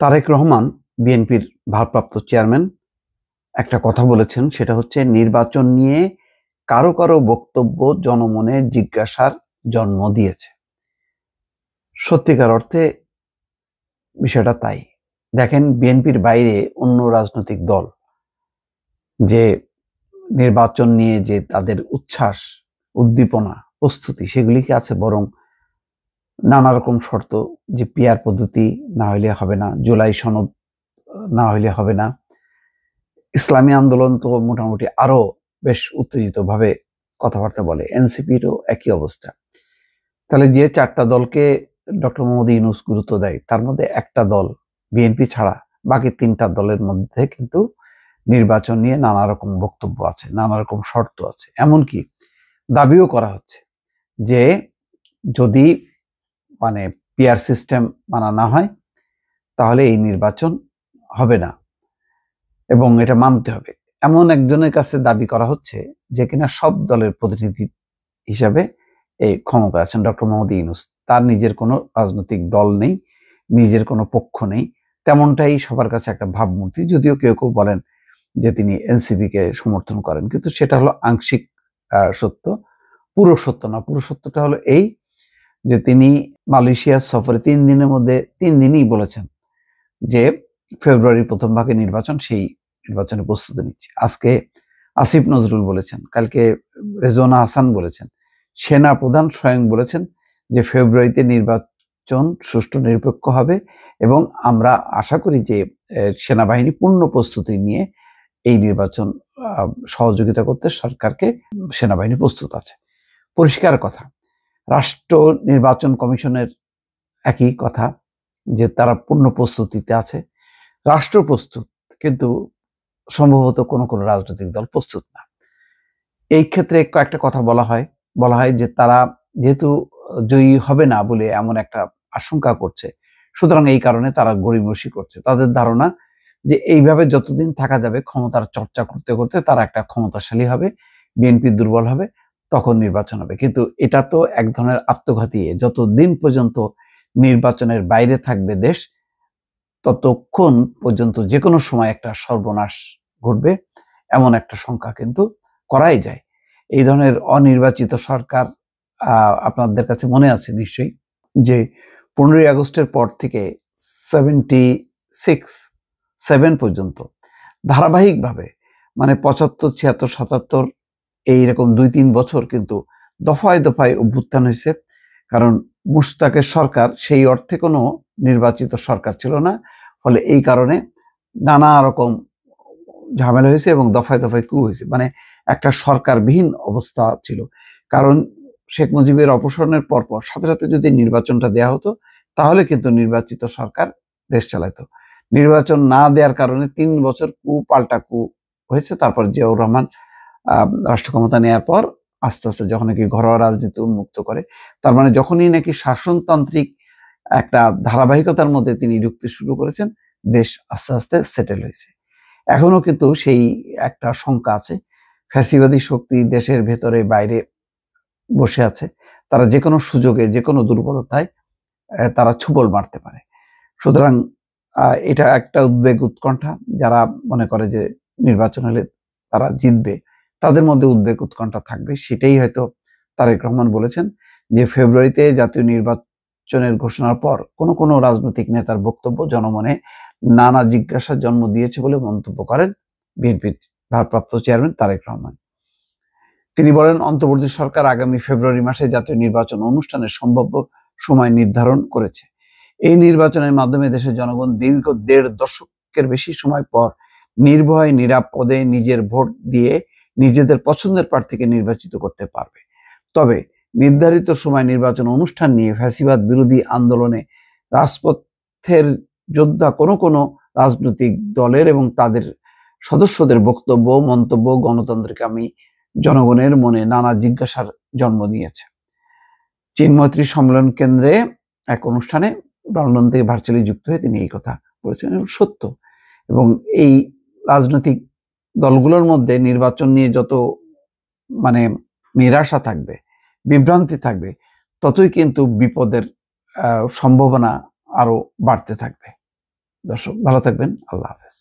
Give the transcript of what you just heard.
তারেক রহমান বিএনপির ভারপ্রাপ্ত চেয়ারম্যান একটা কথা বলেছেন, সেটা হচ্ছে নির্বাচন নিয়ে কারো কারো বক্তব্য জনমনে জিজ্ঞাসার জন্ম দিয়েছে। সত্যিকার অর্থে বিষয়টা তাই। দেখেন, বিএনপির বাইরে অন্য রাজনৈতিক দল যে নির্বাচন নিয়ে যে তাদের উচ্ছ্বাস, উদ্দীপনা, প্রস্তুতি সেগুলি কি আছে, বরং নানা রকম শর্ত, যে পিআর পদ্ধতি না হইলে হবে না, জুলাই সনদ না হইলে হবে না, ইসলামী আন্দোলন তো মোটামুটি আরো বেশ উত্তেজিত ভাবে কথাবার্তা বলে, এনসিপিরও একই অবস্থা। তাহলে যে চারটা দলকে ডক্টর মোহাম্মদ ইউনূস গুরুত্ব দেয়, তার মধ্যে একটা দল বিএনপি ছাড়া বাকি তিনটা দলের মধ্যে কিন্তু নির্বাচন নিয়ে নানা রকম বক্তব্য আছে, নানা রকম শর্ত আছে। এমনকি দাবিও করা হচ্ছে যে যদি পিআর সিস্টেম মানা না হয় তাহলে এই নির্বাচন হবে না এবং এটা মানতে হবে। এমন একজনের কাছে দাবি করা হচ্ছে যে কিনা সব দলের প্রতিনিধি হিসাবে এই ক্ষমতা আছেন, ডক্টর মোহাম্মদ ইউনূস। তার নিজের কোনো রাজনৈতিক দল নেই, নিজের কোনো পক্ষ নেই, তেমনটাই সবার কাছে একটা ভাবমূর্তি। যদিও কেউ কেউ বলেন যে তিনি এনসিপি কে সমর্থন করেন, কিন্তু সেটা হলো আংশিক সত্য, পুরো সত্য না। পুরো সত্যটা হলো এই যে তিনি মালয়েশিয়া সফরে 3 দিনের মধ্যে 3 দিনই বলেছেন যে ফেব্রুয়ারির প্রথম ভাগে নির্বাচন, সেই নির্বাচনে প্রস্তুতি নিচ্ছে। আজকে আসিফ নজরুল বলেছেন, কালকে রেজওয়ানা হাসান বলেছেন, সেনা প্রধান স্বয়ং বলেছেন যে ফেব্রুয়ারিতে নির্বাচন সুষ্ঠু নিরপেক্ষ হবে এবং আমরা আশা করি যে সেনাবাহিনী পূর্ণ প্রস্তুতি নিয়ে এই নির্বাচন সহযোগিতা করতে সরকারকে সেনাবাহিনী প্রস্তুত আছে। পরিষ্কার কথা। রাষ্ট্র নির্বাচন কমিশনের একই কথা যে তারা পূর্ণ প্রস্তুতিতে আছে, রাষ্ট্র প্রস্তুত, কিন্তু সম্ভবত কোনো কোনো রাজনৈতিক দল প্রস্তুত না। এই ক্ষেত্রে কয়েকটা কথা বলা হয় যে তারা যেহেতু জয়ী হবে না বলে এমন একটা আশঙ্কা করছে, সুতরাং এই কারণে তারা গড়িমসি করছে। তাদের ধারণা যে এইভাবে যতদিন থাকা যাবে ক্ষমতার চর্চা করতে করতে তারা একটা ক্ষমতাশালী হবে, বিএনপি দুর্বল হবে, তখন নির্বাচন হবে। কিন্তু এটা তো এক ধরনের আত্মঘাতী। যতদিন পর্যন্ত নির্বাচনের বাইরে থাকবে দেশ, ততক্ষণ পর্যন্ত যে কোনো সময় একটা সর্বনাশ ঘটবে, এমন একটা শঙ্কা কিন্তু করাই যায়। এই ধরনের অনির্বাচিত সরকার, আপনাদের কাছে মনে আছে নিশ্চয়ই যে 15ই আগস্টের পর থেকে 7 পর্যন্ত ধারাবাহিকভাবে 75, 76, 77 এইরকম 2-3 বছর কিন্তু দফায় দফায় অভ্যুত্থান হয়েছে। কারণ মুশতাকের সরকার সেই অর্থে কোনো নির্বাচিত সরকার ছিল না, ফলে এই কারণে নানা রকম ঝামেলা হয়েছে এবং দফায় দফায় কু হয়েছে, একটা সরকারবিহীন অবস্থা ছিল। কারণ শেখ মুজিবের অপসারণের পরপর সাথে সাথে যদি নির্বাচনটা দেয়া হতো তাহলে কিন্তু নির্বাচিত সরকার দেশ চালাইতো। নির্বাচন না দেওয়ার কারণে 3 বছর পাল্টা কু হয়েছে। তারপর জিয়াউর রহমান রাষ্ট্র ক্ষমতা নেওয়ার পর আস্তে আস্তে যখন নাকি ঘরোয়া রাজনীতি উন্মুক্ত করে, তার যখনই নাকি শাসনতান্ত্রিক একটা ধারাবাহিকতার মধ্যে তিনি ঢুকতে শুরু করেছেন, দেশ আস্তে আস্তে সেটেল হয়েছে। এখনো কিন্তু সেই একটা শঙ্কা আছে, ফ্যাসিবাদী শক্তি দেশের ভেতরে বাইরে বসে আছে, তারা যে কোনো সুযোগে যে কোনো দুর্বলতায় তারা ছোবল মারতে পারে। সুতরাং এটা একটা উদ্বেগ, উৎকণ্ঠা। যারা মনে করে যে নির্বাচন হলে তারা জিতবে, তাদের মধ্যে উদ্বেগ উৎকণ্ঠা থাকবে। সেটাই হয়তো তারেক রহমান বলেছেন যে ফেব্রুয়ারিতে জাতীয় নির্বাচনের ঘোষণার পর কোনো কোনো রাজনৈতিক নেতার বক্তব্য জনমনে নানা জিজ্ঞাসার জন্ম দিয়েছে বলে মন্তব্য করেন বিএনপির ভারপ্রাপ্ত চেয়ারম্যান তারেক রহমান। তিনি বলেন, অন্তর্বর্তী সরকার আগামী ফেব্রুয়ারি মাসে জাতীয় নির্বাচন অনুষ্ঠানের সম্ভাব্য সময় নির্ধারণ করেছে। এই নির্বাচনের মাধ্যমে দেশের জনগণ দীর্ঘ 1.5 দশকের বেশি সময় পর নির্ভয়ে নিরাপদে নিজের ভোট দিয়ে নিজেদের পছন্দের প্রার্থীকে নির্বাচিত করতে পারবে। তবে নির্ধারিত সময় নির্বাচন অনুষ্ঠান নিয়ে ফ্যাসিবাদ বিরোধী আন্দোলনে রাজপথের যোদ্ধা কোনো কোনো রাজনৈতিক দলের এবং তাদের সদস্যদের বক্তব্য, মন্তব্য গণতন্ত্রকামী জনগণের মনে নানা জিজ্ঞাসার জন্ম দিয়েছে। চীন মৈত্রী সম্মেলন কেন্দ্রে এক অনুষ্ঠানে লন্ডন থেকে ভার্চুয়ালি যুক্ত হয়ে তিনি এই কথা বলেছেন, এবং সত্য। এবং এই রাজনৈতিক দলগুলোর মধ্যে নির্বাচন নিয়ে যত নিরাশা থাকবে, বিভ্রান্তি থাকবে, ততই কিন্তু বিপদের সম্ভাবনা আরো বাড়তে থাকবে। দর্শক ভালো থাকবেন, আল্লাহ হাফেজ।